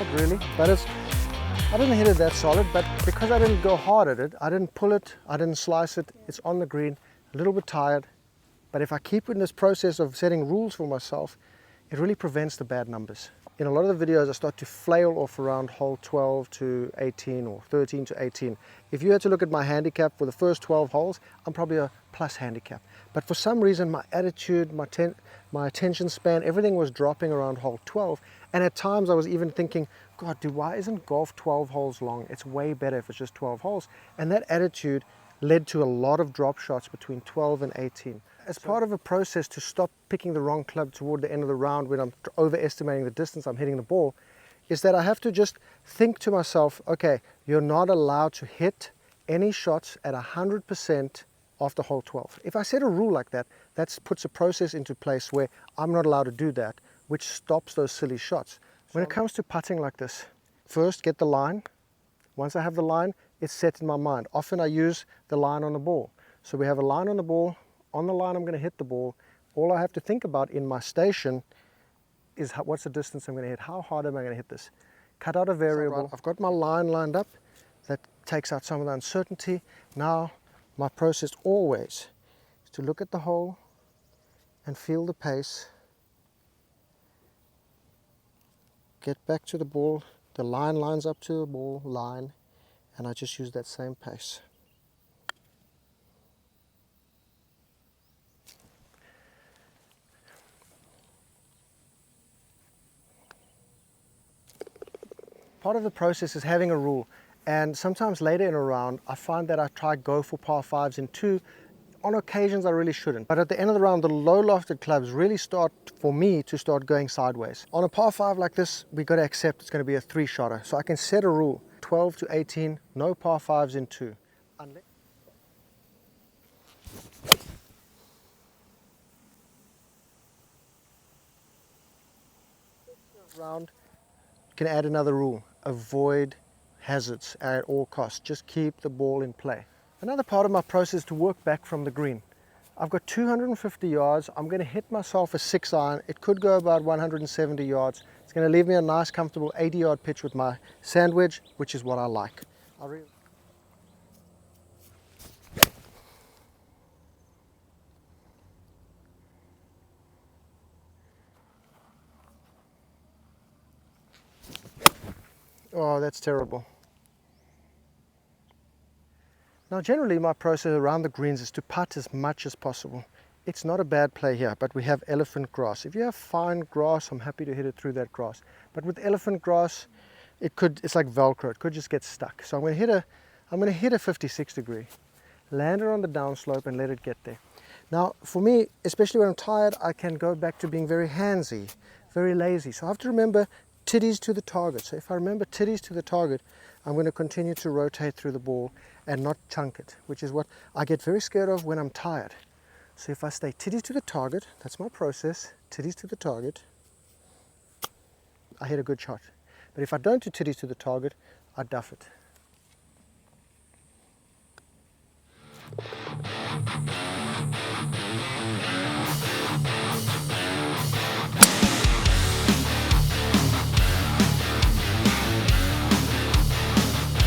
not really, but I didn't hit it that solid, but because I didn't go hard at it, I didn't pull it, I didn't slice it, it's on the green, a little bit tired. But if I keep in this process of setting rules for myself, it really prevents the bad numbers. In a lot of the videos, I start to flail off around hole 12 to 18 or 13 to 18. If you had to look at my handicap for the first 12 holes, I'm probably a plus handicap. But for some reason, my attitude, my attention span, everything was dropping around hole 12. And at times I was even thinking, God, why isn't golf 12 holes long? It's way better if it's just 12 holes. And that attitude led to a lot of drop shots between 12 and 18. As part of a process to stop picking the wrong club toward the end of the round when I'm overestimating the distance I'm hitting the ball, is that I have to just think to myself, okay, you're not allowed to hit any shots at 100% after hole 12. If I set a rule like that, that puts a process into place where I'm not allowed to do that, which stops those silly shots. When it comes to putting like this, first get the line. Once I have the line, it's set in my mind. Often I use the line on the ball. So we have a line on the ball. On the line I'm going to hit the ball. All I have to think about in my station is what's the distance I'm going to hit, how hard am I going to hit this. Cut out a variable. I've got my line lined up. That takes out some of the uncertainty. Now my process always is to look at the hole and feel the pace. Get back to the ball. The line lines up to the ball line, and I just use that same pace. Part of the process is having a rule, and sometimes later in a round I find that I try go for par 5s in 2. On occasions I really shouldn't, but at the end of the round the low lofted clubs really start for me to start going sideways. On a par 5 like this, we've got to accept it's going to be a 3-shotter, so I can set a rule: 12 to 18, no par 5s in 2. Round can add another rule: avoid hazards at all costs. Just keep the ball in play. Another part of my process is to work back from the green. I've got 250 yards. I'm going to hit myself a 6-iron. It could go about 170 yards. It's going to leave me a nice, comfortable 80-yard pitch with my sand wedge, which is what I like. Oh, that's terrible. Now generally my process around the greens is to putt as much as possible. It's not a bad play here, but we have elephant grass. If you have fine grass, I'm happy to hit it through that grass. But with elephant grass, it's like Velcro, it could just get stuck. So I'm going to hit a 56 degree, land it on the downslope and let it get there. Now for me, especially when I'm tired, I can go back to being very handsy, very lazy. So I have to remember titties to the target. So if I remember titties to the target, I'm going to continue to rotate through the ball and not chunk it, which is what I get very scared of when I'm tired. So if I stay titties to the target, that's my process, titties to the target, I hit a good shot. But if I don't do titties to the target, I duff it.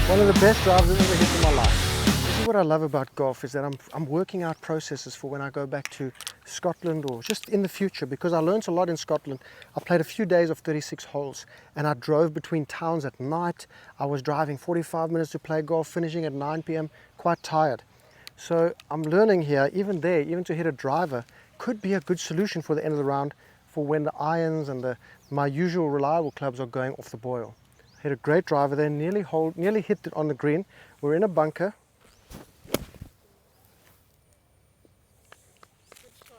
One of the best drives I've ever hit in my life. This is what I love about golf, is that I'm working out processes for when I go back to Scotland or just in the future, because I learned a lot in Scotland. I played a few days of 36 holes and I drove between towns at night. I was driving 45 minutes to play golf, finishing at 9 p.m, quite tired. So I'm learning here, even to hit a driver could be a good solution for the end of the round, for when the irons and my usual reliable clubs are going off the boil. Hit a great driver there, nearly hit it on the green. We're in a bunker.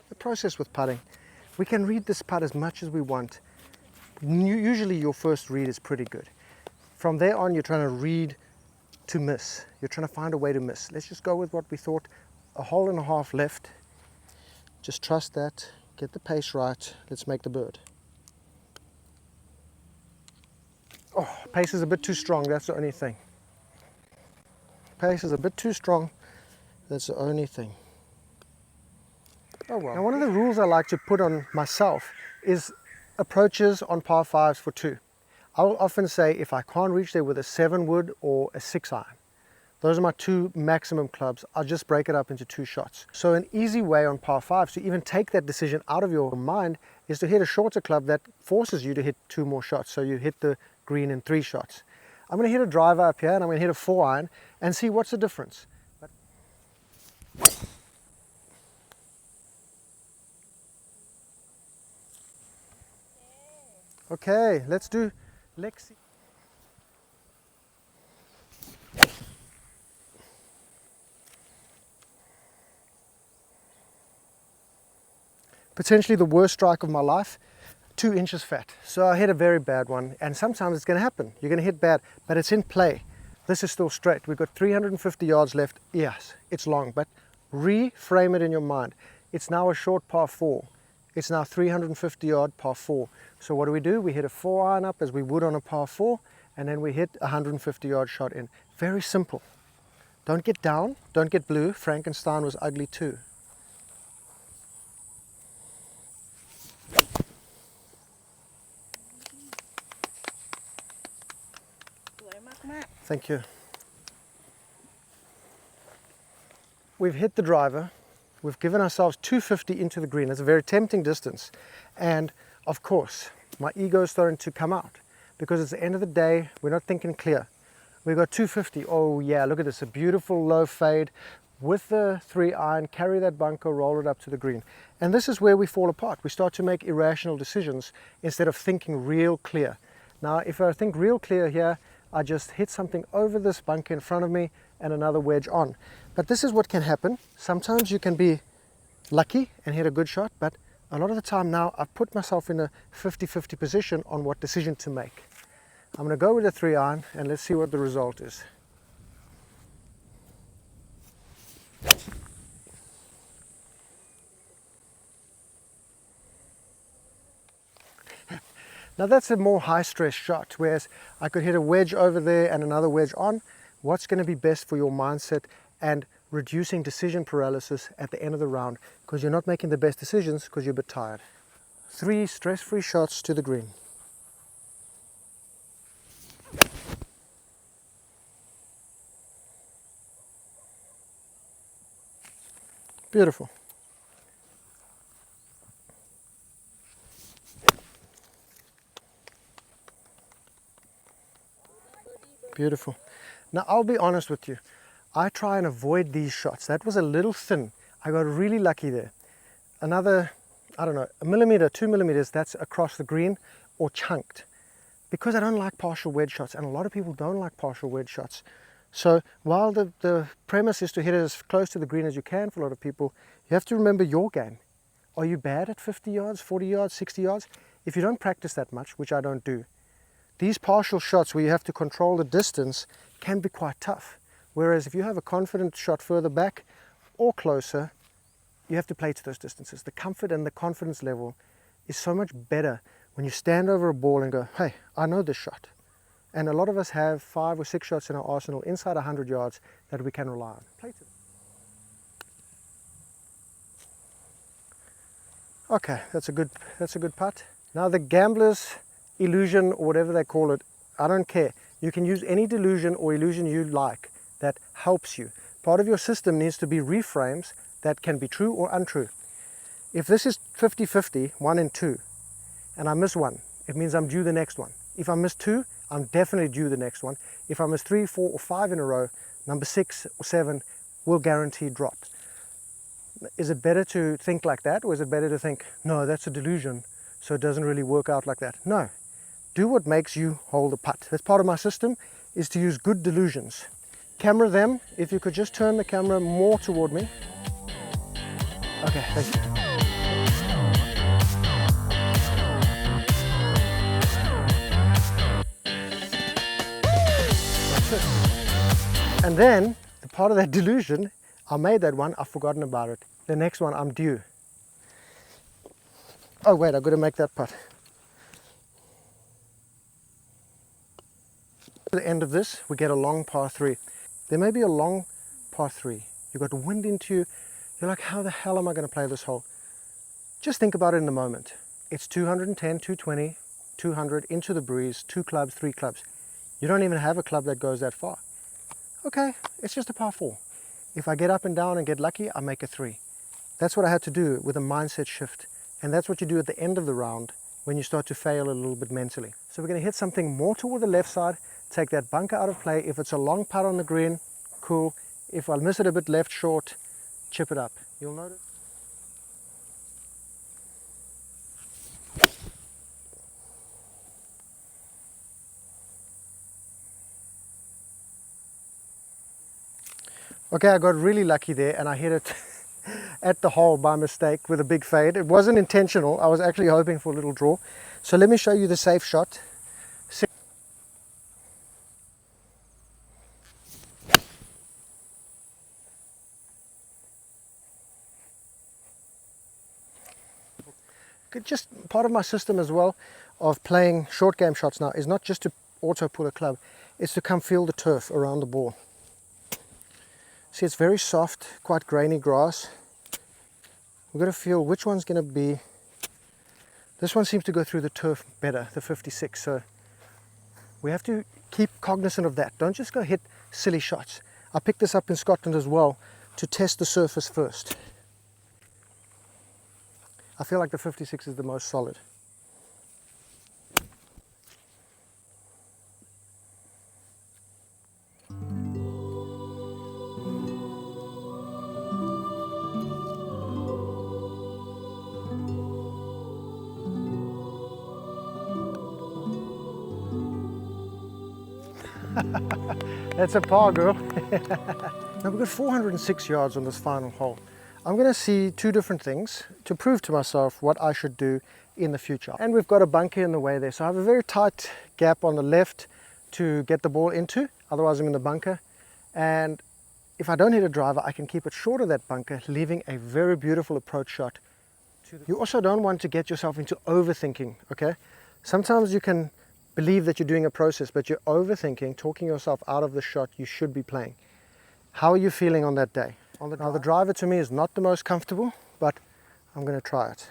The process with putting, we can read this putt as much as we want. Usually your first read is pretty good. From there on, you're trying to read to miss. You're trying to find a way to miss. Let's just go with what we thought, a hole and a half left. Just trust that, get the pace right, let's make the bird. Oh, pace is a bit too strong, that's the only thing. Pace is a bit too strong, that's the only thing. Oh well. Now one of the rules I like to put on myself is approaches on par 5s for 2. I'll often say if I can't reach there with a 7 wood or a 6 iron, those are my 2 maximum clubs, I'll just break it up into 2 shots. So an easy way on par 5s to even take that decision out of your mind is to hit a shorter club that forces you to hit 2 more shots. So you hit the green in 3 shots. I'm going to hit a driver up here and I'm going to hit a 4 iron and see what's the difference. Okay, let's do Lexi. Potentially the worst strike of my life, 2 inches fat. So I hit a very bad one, and sometimes it's going to happen. You're going to hit bad, but it's in play. This is still straight. We've got 350 yards left. Yes, it's long, but reframe it in your mind. It's now a short par 4. It's now 350 yard par 4. So what do? We hit a 4 iron up as we would on a par 4, and then we hit a 150 yard shot in. Very simple. Don't get down, don't get blue. Frankenstein was ugly too. Thank you. We've hit the driver. We've given ourselves 250 into the green. That's a very tempting distance. And of course, my ego is starting to come out because it's the end of the day. We're not thinking clear. We've got 250. Oh yeah, look at this. A beautiful low fade with the 3 iron. Carry that bunker, roll it up to the green. And this is where we fall apart. We start to make irrational decisions instead of thinking real clear. Now, if I think real clear here, I just hit something over this bunker in front of me and another wedge on. But this is what can happen. Sometimes you can be lucky and hit a good shot, but a lot of the time now I've put myself in a 50-50 position on what decision to make. I'm going to go with a 3 iron and let's see what the result is. Now that's a more high stress shot, whereas I could hit a wedge over there and another wedge on. What's going to be best for your mindset and reducing decision paralysis at the end of the round, because you're not making the best decisions because you're a bit tired. 3 stress-free shots to the green. Beautiful. Beautiful. Now I'll be honest with you. I try and avoid these shots. That was a little thin. I got really lucky there. Another, I don't know, 1 millimeter, 2 millimeters, that's across the green or chunked. Because I don't like partial wedge shots, and a lot of people don't like partial wedge shots. So while the premise is to hit it as close to the green as you can for a lot of people, you have to remember your game. Are you bad at 50 yards, 40 yards, 60 yards? If you don't practice that much, which I don't do, these partial shots where you have to control the distance can be quite tough. Whereas if you have a confident shot further back or closer, you have to play to those distances. The comfort and the confidence level is so much better when you stand over a ball and go, hey, I know this shot. And a lot of us have 5 or 6 shots in our arsenal inside 100 yards that we can rely on. Play to them. Okay, that's a good putt. Now the gambler's illusion, or whatever they call it, I don't care. You can use any delusion or illusion you like that helps you. Part of your system needs to be reframes that can be true or untrue. If this is 50-50, 1 and 2, and I miss 1, it means I'm due the next one. If I miss 2, I'm definitely due the next one. If I miss 3, 4 or 5 in a row, number 6 or 7 will guarantee drop. Is it better to think like that, or is it better to think, no, that's a delusion, so it doesn't really work out like that? No. Do what makes you hold a putt. That's part of my system, is to use good delusions. Camera them. If you could just turn the camera more toward me. Okay, thank you. That's it. And then, the part of that delusion, I made that one, I've forgotten about it. The next one, I'm due. Oh wait, I've got to make that putt. At the end of this, we get a long par 3. There may be a long par 3. You've got wind into you. You're like, how the hell am I going to play this hole? Just think about it in the moment. It's 210, 220, 200 into the breeze, 2 clubs, 3 clubs. You don't even have a club that goes that far. Okay, it's just a par 4. If I get up and down and get lucky, I make a 3. That's what I had to do with a mindset shift. And that's what you do at the end of the round when you start to fail a little bit mentally. So we're going to hit something more toward the left side, take that bunker out of play. If it's a long putt on the green, cool. If I miss it a bit left short, chip it up. You'll notice. Okay, I got really lucky there and I hit it at the hole by mistake with a big fade. It wasn't intentional. I was actually hoping for a little draw. So let me show you the safe shot. Just part of my system as well of playing short game shots now is not just to auto pull a club, it's to come feel the turf around the ball. See, it's very soft, quite grainy grass. We've got to feel which one's going to be. This one seems to go through the turf better, the 56. So we have to keep cognizant of that. Don't just go hit silly shots. I picked this up in Scotland as well to test the surface first. I feel like the 56 is the most solid. That's a par, girl. Now we've got 406 yards on this final hole. I'm going to see 2 different things to prove to myself what I should do in the future. And we've got a bunker in the way there. So I have a very tight gap on the left to get the ball into, otherwise I'm in the bunker. And if I don't hit a driver, I can keep it short of that bunker, leaving a very beautiful approach shot. You also don't want to get yourself into overthinking, okay? Sometimes you can believe that you're doing a process, but you're overthinking, talking yourself out of the shot you should be playing. How are you feeling on that day? Now the driver to me is not the most comfortable, but I'm going to try it.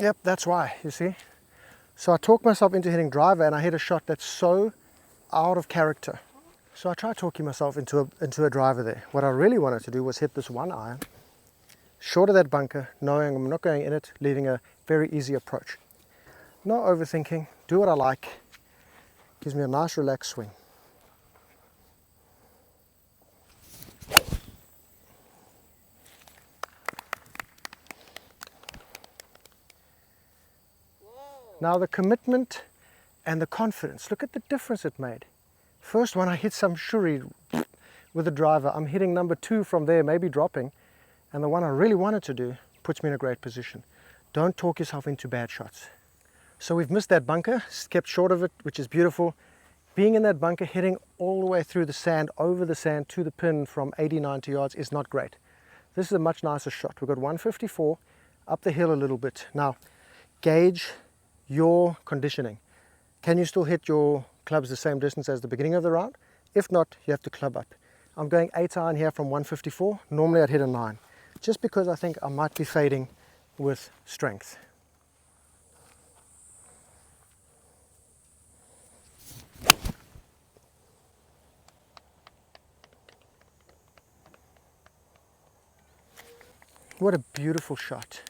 Yep, that's why, you see. So I talk myself into hitting driver and I hit a shot that's so out of character. So I tried talking myself into a driver there. What I really wanted to do was hit this 1 iron, short of that bunker, knowing I'm not going in it, leaving a very easy approach. No overthinking, do what I like. Gives me a nice relaxed swing. Now the commitment and the confidence, look at the difference it made. First one I hit some shuri with the driver, I'm hitting number 2 from there, maybe dropping, and the one I really wanted to do puts me in a great position. Don't talk yourself into bad shots. So we've missed that bunker, kept short of it, which is beautiful. Being in that bunker, hitting all the way through the sand, over the sand to the pin from 80, 90 yards is not great. This is a much nicer shot. We've got 154 up the hill a little bit. Now, gauge your conditioning. Can you still hit your clubs the same distance as the beginning of the round? If not, you have to club up. I'm going 8 iron here from 154. Normally I'd hit a 9, just because I think I might be fading with strength. What a beautiful shot.